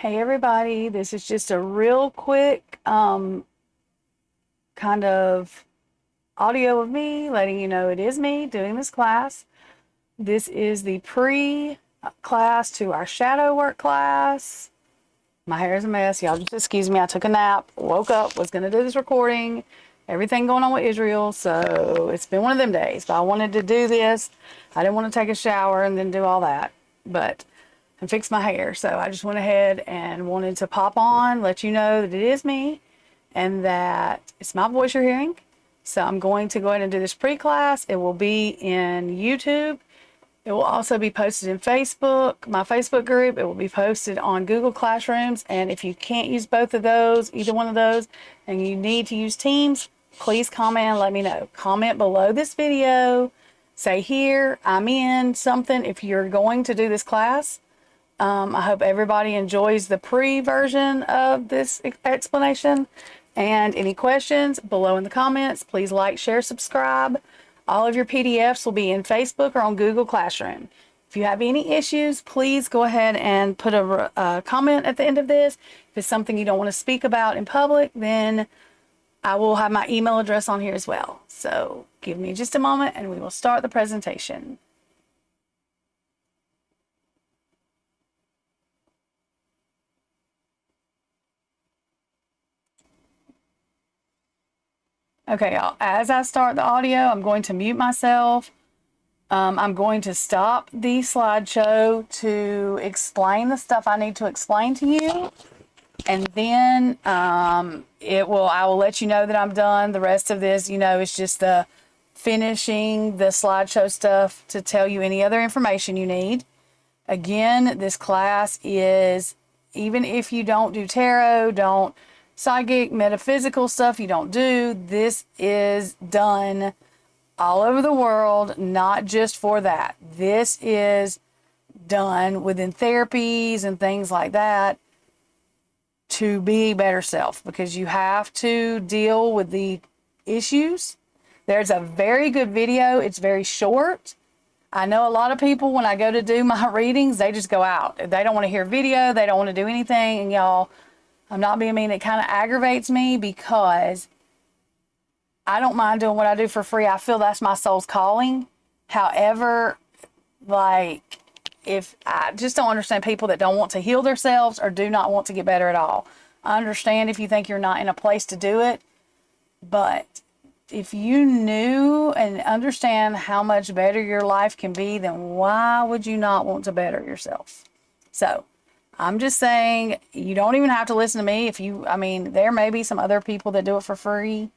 Hey everybody, this is just a real quick kind of audio of me letting you know it is me doing this class. This is the pre-class to our shadow work class. My hair is a mess. Y'all just excuse me. I took a nap, woke up, was going to do this recording. Everything going on with Israel, so it's been one of them days. But I wanted to do this. I didn't want to take a shower and then do all that. But and fix my hair. So I just went ahead and wanted to pop on, let you know that it is me and that it's my voice you're hearing. So I'm going to go ahead and do this pre-class. It will be in YouTube. It will also be posted in Facebook, my Facebook group. It will be posted on Google Classrooms. And if you can't use both of those, either one of those, and you need to use Teams, please comment and let me know. Comment below this video. Say here, I'm in something if you're going to do this class. I hope everybody enjoys the pre-version of this explanation. And any questions below in the comments, please like, share, subscribe. All of your PDFs will be in Facebook or on Google Classroom. If you have any issues, please go ahead and put a comment at the end of this. If it's something you don't want to speak about in public, then I will have my email address on here as well. So give me just a moment and we will start the presentation. Okay, y'all, as I start the audio, I'm going to mute myself. I'm going to stop the slideshow to explain the stuff I need to explain to you. And then I will let you know that I'm done. The rest of this, is just the finishing the slideshow stuff to tell you any other information you need. Again, this class is, even if you don't do tarot, don't psychic, metaphysical stuff you don't do, this is done all over the world, not just for that. This is done within therapies and things like that to be a better self, because you have to deal with the issues. There's a very good video. It's very short. I know a lot of people, when I go to do my readings, they just go out. They don't want to hear video. They don't want to do anything. And y'all, I'm not being mean. It kind of aggravates me because I don't mind doing what I do for free. I feel that's my soul's calling. However, if I just don't understand people that don't want to heal themselves or do not want to get better at all. I understand if you think you're not in a place to do it, but if you knew and understand how much better your life can be, then why would you not want to better yourself? So I'm just saying, you don't even have to listen to me. There may be some other people that do it for free.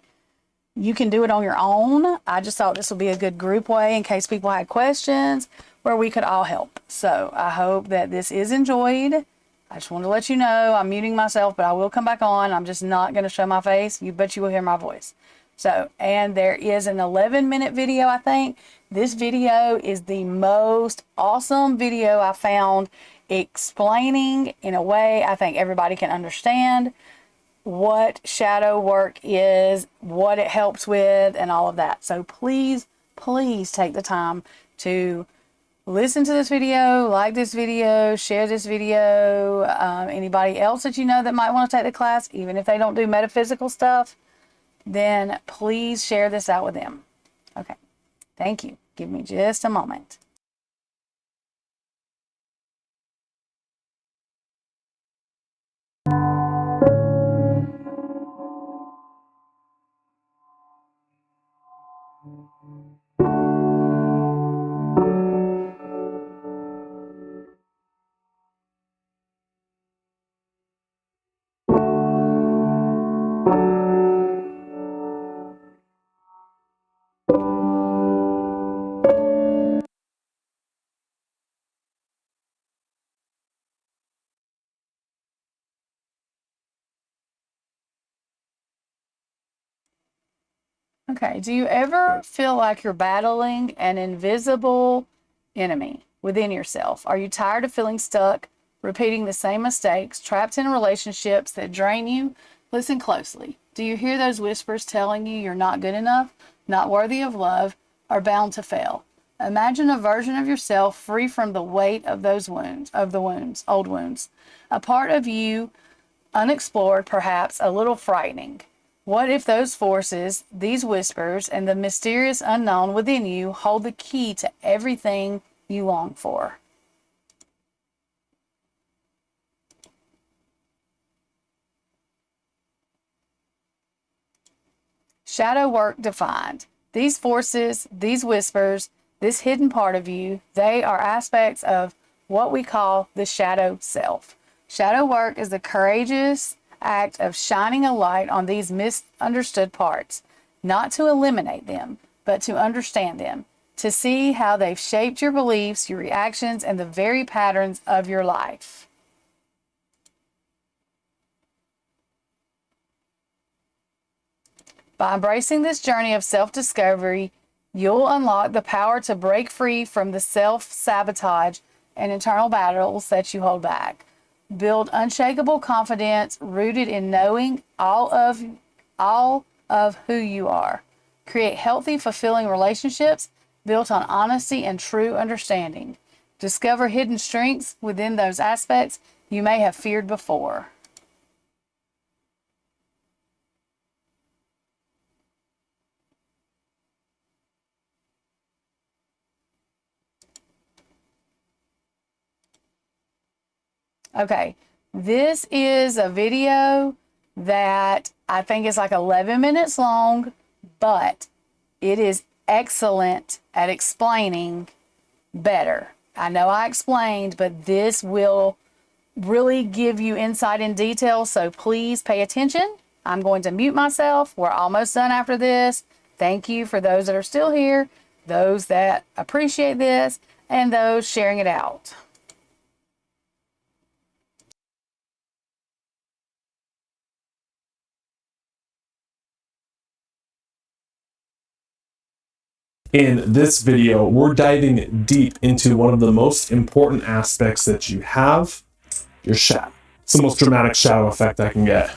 You can do it on your own. I just thought this would be a good group way in case people had questions where we could all help. So I hope that this is enjoyed. I just wanted to let you know I'm muting myself, but I will come back on. I'm just not going to show my face. But you will hear my voice. So, and there is an 11-minute video, I think. This video is the most awesome video I found, explaining in a way I think everybody can understand what shadow work is, what it helps with, and all of that. So please, please take the time to listen to this video, like this video, share this video. Anybody else that you know that might want to take the class, even if they don't do metaphysical stuff, then please share this out with them. Okay, thank you. Give me just a moment. Okay, do you ever feel like you're battling an invisible enemy within yourself? Are you tired of feeling stuck, repeating the same mistakes, trapped in relationships that drain you? Listen closely. Do you hear those whispers telling you you're not good enough, not worthy of love, or bound to fail? Imagine a version of yourself free from the weight of those wounds, old wounds. A part of you unexplored, perhaps a little frightening. What if those forces, these whispers, and the mysterious unknown within you hold the key to everything you long for? Shadow work defined. These forces, these whispers, this hidden part of you, they are aspects of what we call the shadow self. Shadow work is the courageous act of shining a light on these misunderstood parts, not to eliminate them, but to understand them, to see how they've shaped your beliefs, your reactions, and the very patterns of your life. By embracing this journey of self-discovery, you'll unlock the power to break free from the self-sabotage and internal battles that you hold back. Build unshakable confidence rooted in knowing all of who you are. Create healthy, fulfilling relationships built on honesty and true understanding. Discover hidden strengths within those aspects you may have feared before. Okay, this is a video that I think is like 11 minutes long, but it is excellent at explaining better. I know I explained, but this will really give you insight in detail, so please pay attention. I'm going to mute myself. We're almost done after this. Thank you for those that are still here, those that appreciate this, and those sharing it out. In this video, we're diving deep into one of the most important aspects that you have, your shadow. It's the most dramatic shadow effect I can get.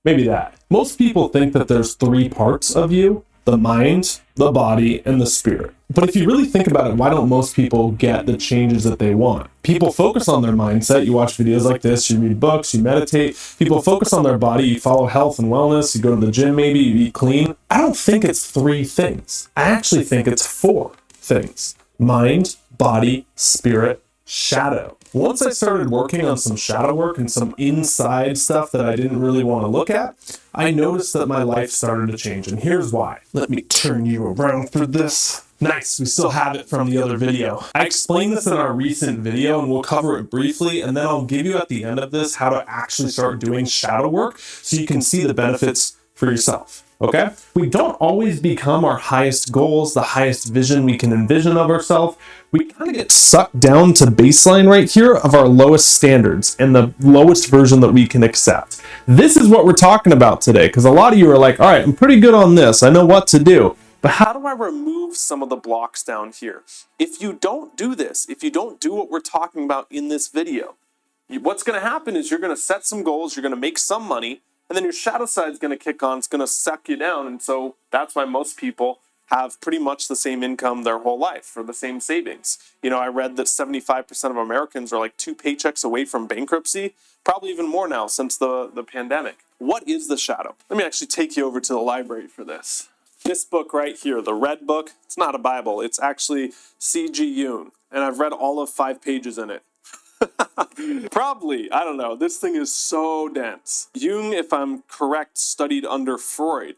Maybe that. Most people think that there's three parts of you: the mind, the body, and the spirit. But if you really think about it, why don't most people get the changes that they want? People focus on their mindset. You watch videos like this, you read books, you meditate. People focus on their body, you follow health and wellness, you go to the gym maybe, you eat clean. I don't think it's three things. I actually think it's four things: mind, body, spirit, shadow. Once I started working on some shadow work and some inside stuff that I didn't really want to look at, I noticed that my life started to change. And here's why. Let me turn you around for this. Nice, we still have it from the other video. I explained this in our recent video and we'll cover it briefly, and then I'll give you at the end of this how to actually start doing shadow work so you can see the benefits for yourself. Okay? We don't always become our highest goals, the highest vision we can envision of ourselves. We kind of get sucked down to baseline right here of our lowest standards and the lowest version that we can accept. This is what we're talking about today, because a lot of you are like, all right, I'm pretty good on this. I know what to do. But how do I remove some of the blocks down here? If you don't do this, if you don't do what we're talking about in this video, what's going to happen is you're going to set some goals, you're going to make some money, and then your shadow side is going to kick on. It's going to suck you down. And so that's why most people have pretty much the same income their whole life or the same savings. You know, I read that 75% of Americans are like 2 paychecks away from bankruptcy, probably even more now since the pandemic. What is the shadow? Let me actually take you over to the library for this. This book right here, the red book, it's not a Bible. It's actually C.G. Jung. And I've read all of 5 pages in it. Probably, I don't know. This thing is so dense. Jung, if I'm correct, studied under Freud,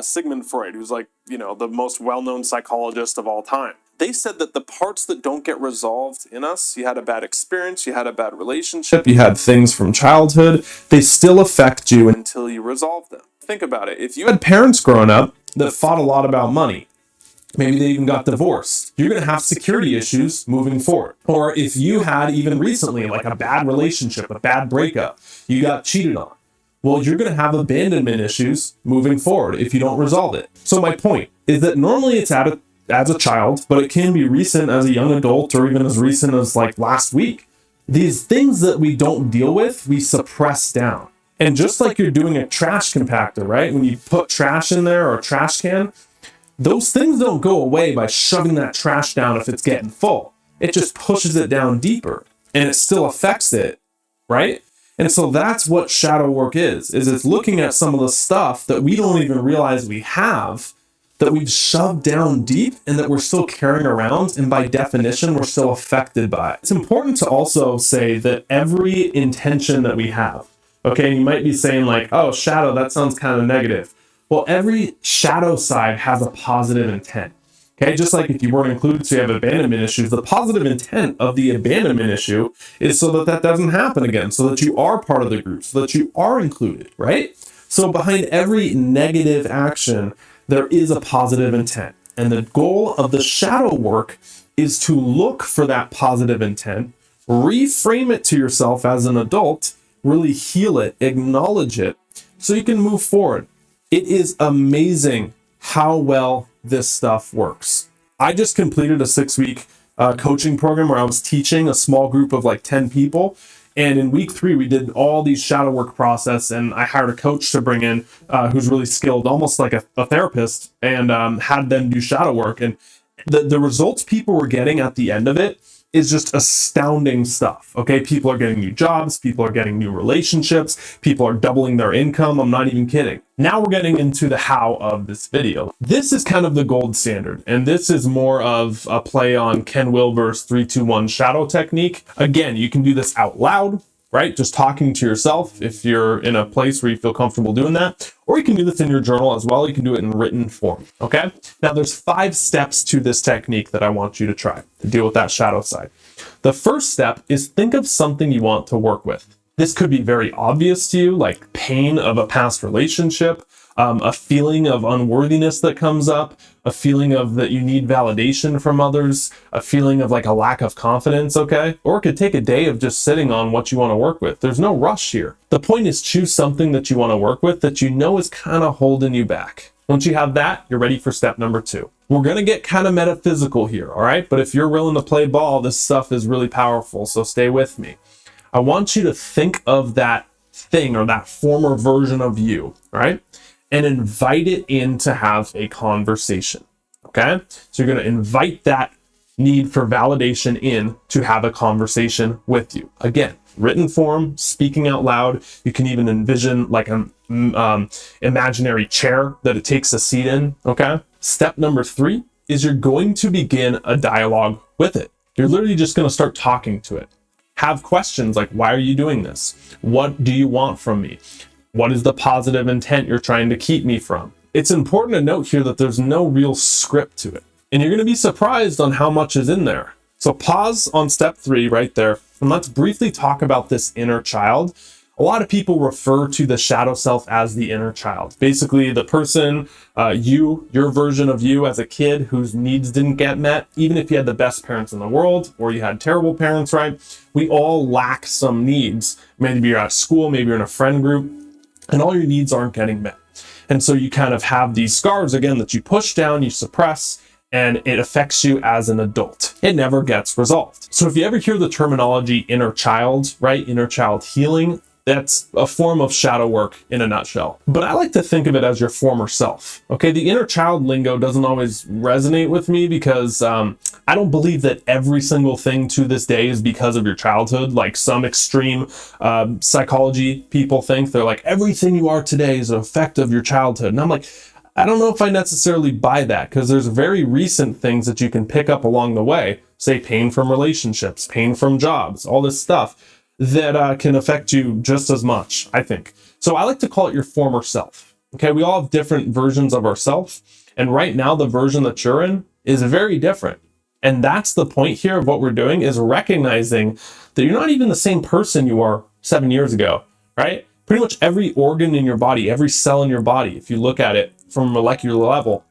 Sigmund Freud, who's like, you know, the most well-known psychologist of all time. They said that the parts that don't get resolved in us, you had a bad experience, you had a bad relationship, you had things from childhood, they still affect you until you resolve them. Think about it. If you had parents growing up that fought a lot about money, maybe they even got divorced, you're going to have security issues moving forward. Or if you had even recently like a bad relationship, a bad breakup, you got cheated on, well, you're going to have abandonment issues moving forward if you don't resolve it. So my point is that normally it's as a child, but it can be recent as a young adult or even as recent as like last week. These things that we don't deal with, we suppress down. And just like you're doing a trash compactor, right? When you put trash in there or a trash can, those things don't go away by shoving that trash down if it's getting full. It just pushes it down deeper and it still affects it, right? And so that's what shadow work is it's looking at some of the stuff that we don't even realize we have, that we've shoved down deep and that we're still carrying around, and by definition we're still affected by it. It's important to also say that every intention that we have, okay, you might be saying like, oh, shadow, that sounds kind of negative. Well, every shadow side has a positive intent. Okay, just like if you weren't included, so you have abandonment issues, the positive intent of the abandonment issue is so that that doesn't happen again, so that you are part of the group, so that you are included, right? So behind every negative action, there is a positive intent. And the goal of the shadow work is to look for that positive intent, reframe it to yourself as an adult, really heal it, acknowledge it, so you can move forward. It is amazing how well this stuff works. I just completed a 6-week coaching program where I was teaching a small group of like 10 people. And in week 3, we did all these shadow work process, and I hired a coach to bring in who's really skilled, almost like a therapist, and had them do shadow work. And the results people were getting at the end of it is just astounding stuff. Okay, people are getting new jobs, people are getting new relationships, people are doubling their income. I'm not even kidding. Now we're getting into the how of this video. This is kind of the gold standard, and this is more of a play on Ken Wilber's 3-2-1 shadow technique. Again, you can do this out loud, right? Just talking to yourself if you're in a place where you feel comfortable doing that, or you can do this in your journal as well. You can do it in written form, okay? Now there's 5 steps to this technique that I want you to try to deal with that shadow side. The first step is think of something you want to work with. This could be very obvious to you, like pain of a past relationship, a feeling of unworthiness that comes up, a feeling of that you need validation from others, a feeling of like a lack of confidence, okay? Or it could take a day of just sitting on what you want to work with. There's no rush here. The point is choose something that you want to work with that you know is kind of holding you back. Once you have that, you're ready for step number 2. We're going to get kind of metaphysical here, all right? But if you're willing to play ball, this stuff is really powerful, so stay with me. I want you to think of that thing or that former version of you, right? And invite it in to have a conversation, okay? So you're going to invite that need for validation in to have a conversation with you. Again, written form, speaking out loud. You can even envision like an imaginary chair that it takes a seat in, okay? Step number 3 is you're going to begin a dialogue with it. You're literally just going to start talking to it. Have questions like, why are you doing this? What do you want from me? What is the positive intent you're trying to keep me from? It's important to note here that there's no real script to it. And you're going to be surprised on how much is in there. So pause on step 3 right there. And let's briefly talk about this inner child. A lot of people refer to the shadow self as the inner child. Basically, the person, your version of you as a kid whose needs didn't get met, even if you had the best parents in the world or you had terrible parents, right? We all lack some needs. Maybe you're at school, maybe you're in a friend group, and all your needs aren't getting met. And so you kind of have these scars, again, that you push down, you suppress, and it affects you as an adult. It never gets resolved. So if you ever hear the terminology inner child, right? Inner child healing, that's a form of shadow work in a nutshell. But I like to think of it as your former self. Okay, the inner child lingo doesn't always resonate with me because I don't believe that every single thing to this day is because of your childhood. Like some extreme psychology people think, they're like, everything you are today is an effect of your childhood. And I'm like, I don't know if I necessarily buy that, because there's very recent things that you can pick up along the way, say pain from relationships, pain from jobs, all this stuff that can affect you just as much, I think. So I like to call it your former self. Okay, we all have different versions of ourselves, and right now the version that you're in is very different. And that's the point here of what we're doing, is recognizing that you're not even the same person you were 7 years ago, right? Pretty much every organ in your body, every cell in your body, if you look at it from a molecular level,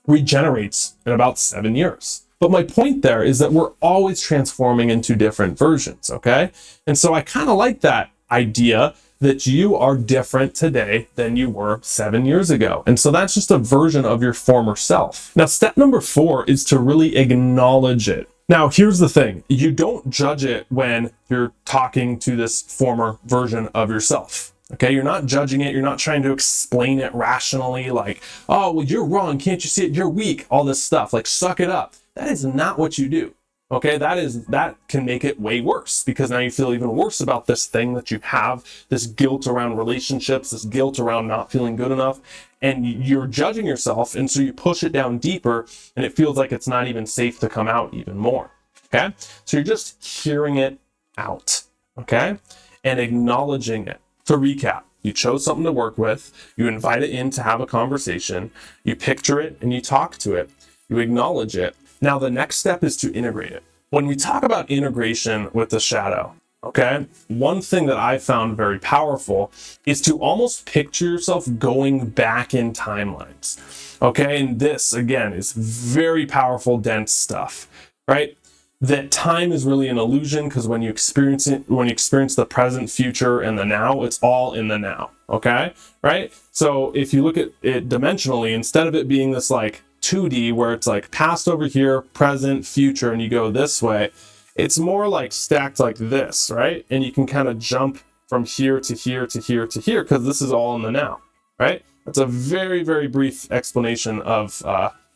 regenerates in about 7 years. But my point there is that we're always transforming into different versions, okay? And so I kind of like that idea that you are different today than you were 7 years ago. And so that's just a version of your former self. Now, step number 4 is to really acknowledge it. Now, here's the thing. You don't judge it when you're talking to this former version of yourself. Okay, you're not judging it. You're not trying to explain it rationally, like, oh, well, you're wrong. Can't you see it? You're weak. All this stuff, like, suck it up. That is not what you do. Okay, that can make it way worse, because now you feel even worse about this thing that you have, this guilt around relationships, this guilt around not feeling good enough, and you're judging yourself, and so you push it down deeper, and it feels like it's not even safe to come out even more. Okay, so you're just hearing it out, okay, and acknowledging it. To recap, you chose something to work with, you invite it in to have a conversation, you picture it and you talk to it, you acknowledge it. Now the next step is to integrate it. When we talk about integration with the shadow, okay, one thing that I found very powerful is to almost picture yourself going back in timelines. Okay, and this again is very powerful, dense stuff, right? That time is really an illusion, because when you experience it, when you experience the present, future, and the now, it's all in the now. Okay, right? So if you look at it dimensionally, instead of it being this like 2D where it's like past over here, present, future, and you go this way, it's more like stacked like this, right? And you can kind of jump from here to here to here to here, because this is all in the now, right? That's a very, very brief explanation of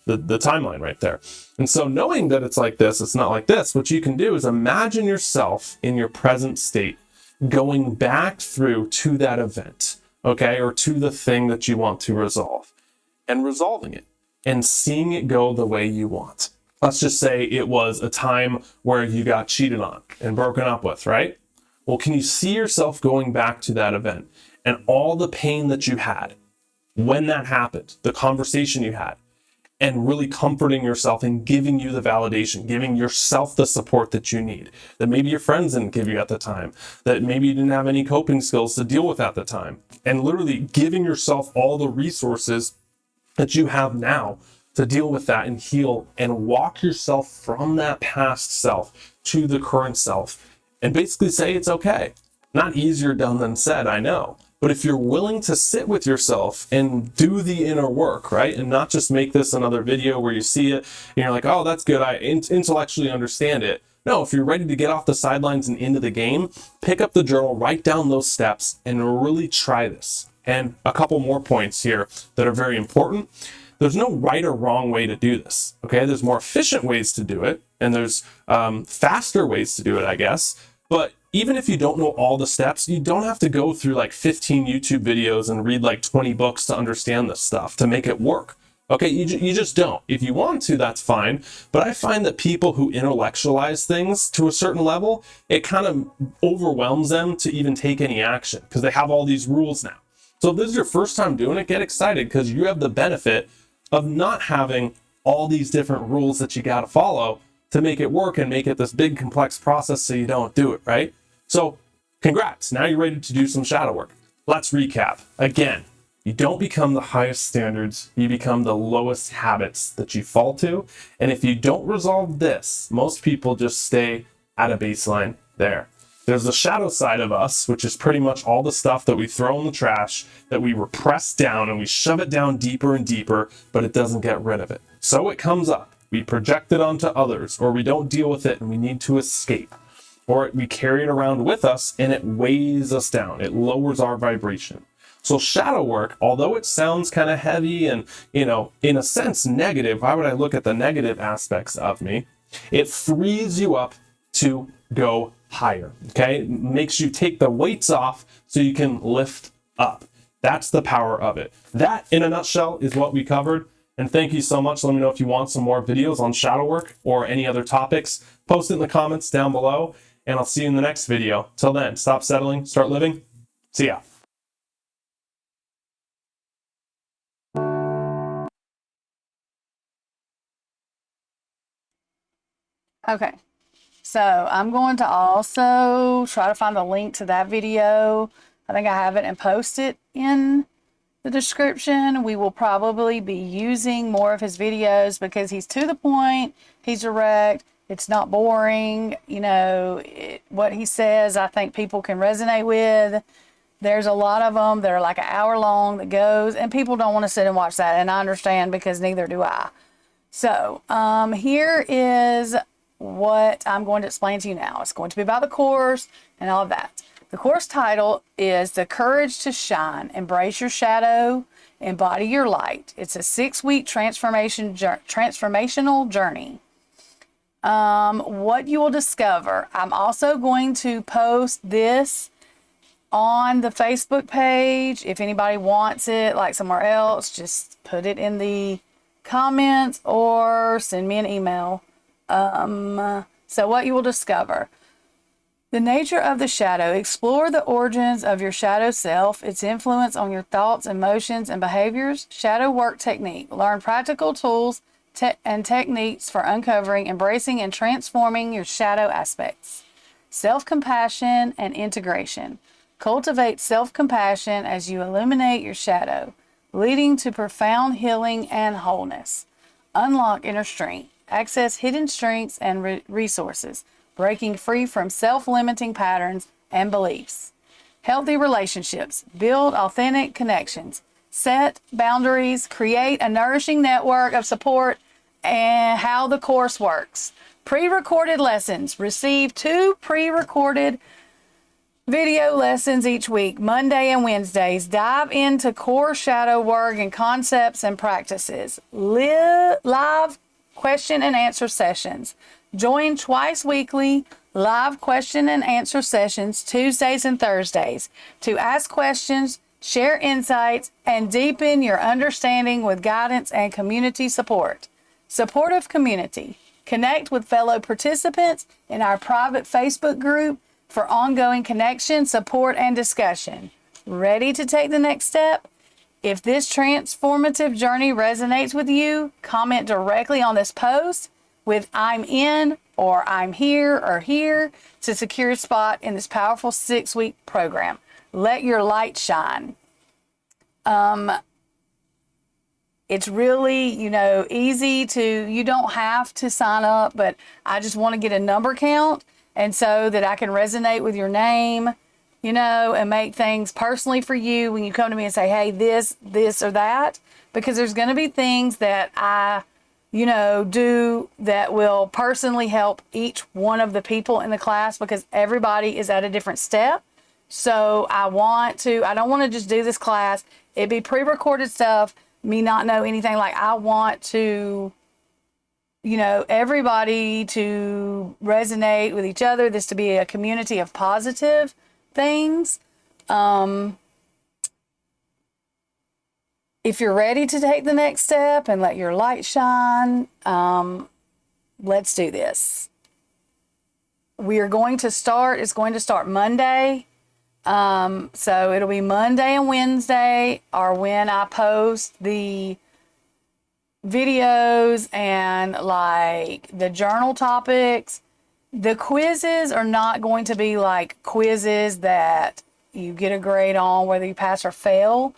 the timeline right there. And so knowing that it's like this, it's not like this, what you can do is imagine yourself in your present state going back through to that event, okay, or to the thing that you want to resolve, and resolving it and seeing it go the way you want. Let's just say it was a time where you got cheated on and broken up with, right? Well, can you see yourself going back to that event and all the pain that you had when that happened, the conversation you had, and really comforting yourself and giving you the validation, giving yourself the support that you need, that maybe your friends didn't give you at the time, that maybe you didn't have any coping skills to deal with at the time, and literally giving yourself all the resources that you have now to deal with that and heal and walk yourself from that past self to the current self and basically say it's okay. Not easier done than said, I know. But if you're willing to sit with yourself and do the inner work, right? And not just make this another video where you see it and you're like, oh, that's good, I intellectually understand it. No, if you're ready to get off the sidelines and into the game, pick up the journal, write down those steps, and really try this. And a couple more points here that are very important. There's no right or wrong way to do this, okay? There's more efficient ways to do it, and there's faster ways to do it, I guess. But even if you don't know all the steps, you don't have to go through like 15 YouTube videos and read like 20 books to understand this stuff, to make it work. Okay, you just don't. If you want to, that's fine. But I find that people who intellectualize things to a certain level, it kind of overwhelms them to even take any action, because they have all these rules now. So if this is your first time doing it, get excited, because you have the benefit of not having all these different rules that you got to follow to make it work and make it this big complex process so you don't do it, right? So congrats, now you're ready to do some shadow work. Let's recap. Again, you don't become the highest standards, you become the lowest habits that you fall to. And if you don't resolve this, most people just stay at a baseline there. There's the shadow side of us, which is pretty much all the stuff that we throw in the trash, that we repress down and we shove it down deeper and deeper, but it doesn't get rid of it. So it comes up. We project it onto others, or we don't deal with it and we need to escape. Or we carry it around with us and it weighs us down. It lowers our vibration. So shadow work, although it sounds kind of heavy and, in a sense negative, why would I look at the negative aspects of me? It frees you up to go higher, okay? It makes you take the weights off so you can lift up. That's the power of it. That, in a nutshell, is what we covered. And thank you so much. Let me know if you want some more videos on shadow work or any other topics. Post it in the comments down below, and I'll see you in the next video. Till then, stop settling, start living. See ya. Okay, so I'm going to also try to find the link to that video. I think I have it and post it in the description. We will probably be using more of his videos because he's to the point, he's direct, it's not boring. What he says, I think people can resonate with. There's a lot of them that are like an hour long that goes, and people don't want to sit and watch that, and I understand because neither do I. So here is what I'm going to explain to you now. It's going to be about the course and all of that. The course title is The Courage to Shine. Embrace your shadow, embody your light. It's a 6-week transformational journey. What you will discover. I'm also going to post this on the Facebook page. If anybody wants it, like somewhere else, just put it in the comments or send me an email. So what you will discover. The nature of the shadow. Explore the origins of your shadow self, its influence on your thoughts, emotions, and behaviors. Shadow work technique. Learn practical tools and techniques for uncovering, embracing, and transforming your shadow aspects. Self-compassion and integration. Cultivate self-compassion as you illuminate your shadow, leading to profound healing and wholeness. Unlock inner strength. Access hidden strengths and resources, breaking free from self-limiting patterns and beliefs. Healthy relationships. Build authentic connections. Set boundaries. Create a nourishing network of support. And how the course works. Pre-recorded lessons. Receive 2 pre-recorded video lessons each week, Monday and Wednesdays. Dive into core shadow work and concepts and practices. Live question and answer sessions. Join twice weekly live question and answer sessions, Tuesdays and Thursdays, to ask questions, share insights, and deepen your understanding with guidance and community support. Supportive community. Connect with fellow participants in our private Facebook group for ongoing connection, support, and discussion. Ready to take the next step? If this transformative journey resonates with you, comment directly on this post with "I'm in" or "I'm here" or "here" to secure a spot in this powerful 6-week program. Let your light shine. It's really, easy you don't have to sign up, but I just want to get a number count, and so that I can resonate with your name, and make things personally for you when you come to me and say, hey, this or that, because there's going to be things that I, do that will personally help each one of the people in the class, because everybody is at a different step. So I don't want to just do this class. It'd be pre-recorded stuff, me not know anything. Like, I want to, everybody to resonate with each other, this to be a community of positive things. If you're ready to take the next step and let your light shine, let's do this. It's going to start Monday. So it'll be Monday and Wednesday are when I post the videos and like the journal topics. The quizzes are not going to be like quizzes that you get a grade on, whether you pass or fail.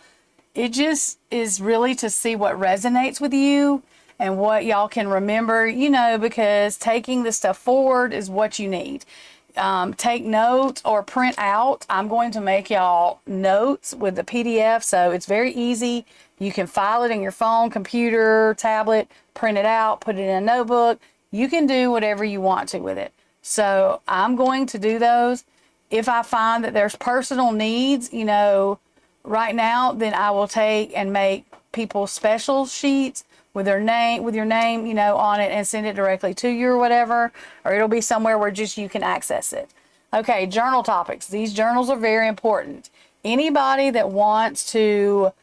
It just is really to see what resonates with you and what y'all can remember, because taking this stuff forward is what you need. Take notes or print out. I'm going to make y'all notes with the PDF, so it's very easy. You can file it in your phone, computer, tablet, print it out, put it in a notebook. You can do whatever you want to with it. So I'm going to do those. If I find that there's personal needs, right now, then I will take and make people special sheets with your name, on it, and send it directly to you or whatever, or it'll be somewhere where just you can access it. Okay, journal topics. These journals are very important. Anybody that wants to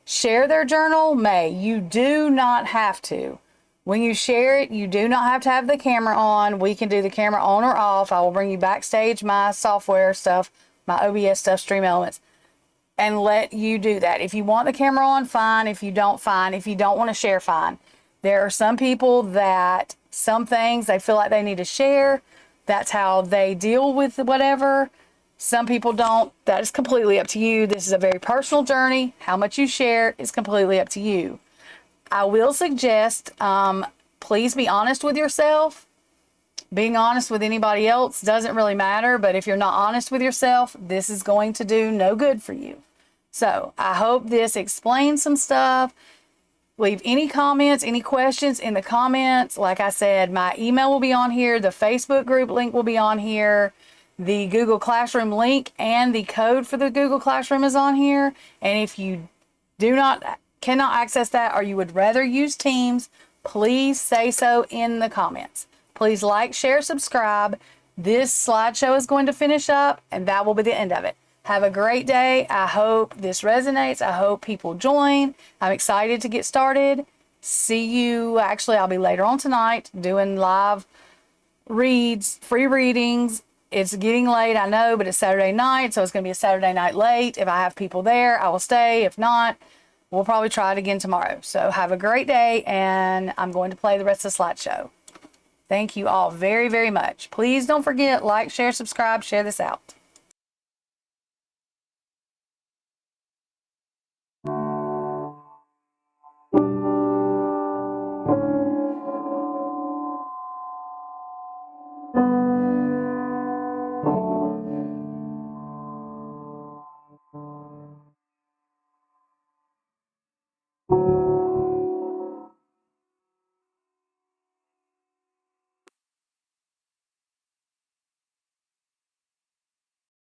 share their journal may. You do not have to. When you share it, you do not have to have the camera on. We can do the camera on or off. I will bring you backstage my software stuff, my OBS stuff, Stream Elements, and let you do that. If you want the camera on, fine. If you don't, fine. If you don't want to share, fine. There are some people that some things they feel like they need to share. That's how they deal with whatever. Some people don't. That is completely up to you. This is a very personal journey. How much you share is completely up to you. I will suggest, please be honest with yourself. Being honest with anybody else doesn't really matter, but if you're not honest with yourself, this is going to do no good for you. So I hope this explains some stuff. Leave any comments, any questions in the comments. Like I said, my email will be on here. The Facebook group link will be on here. The Google Classroom link and the code for the Google Classroom is on here. And if you cannot access that, or you would rather use Teams, please say so in the comments. Please like, share, subscribe. This slideshow is going to finish up, and that will be the end of it. Have a great day. I hope this resonates. I hope people join. I'm excited to get started. See you. Actually, I'll be later on tonight doing live reads, free readings. It's getting late, I know, but it's Saturday night, so it's going to be a Saturday night late. If I have people there, I will stay. If not, we'll probably try it again tomorrow. So have a great day, and I'm going to play the rest of the slideshow. Thank you all very, very much. Please don't forget, like, share, subscribe, share this out.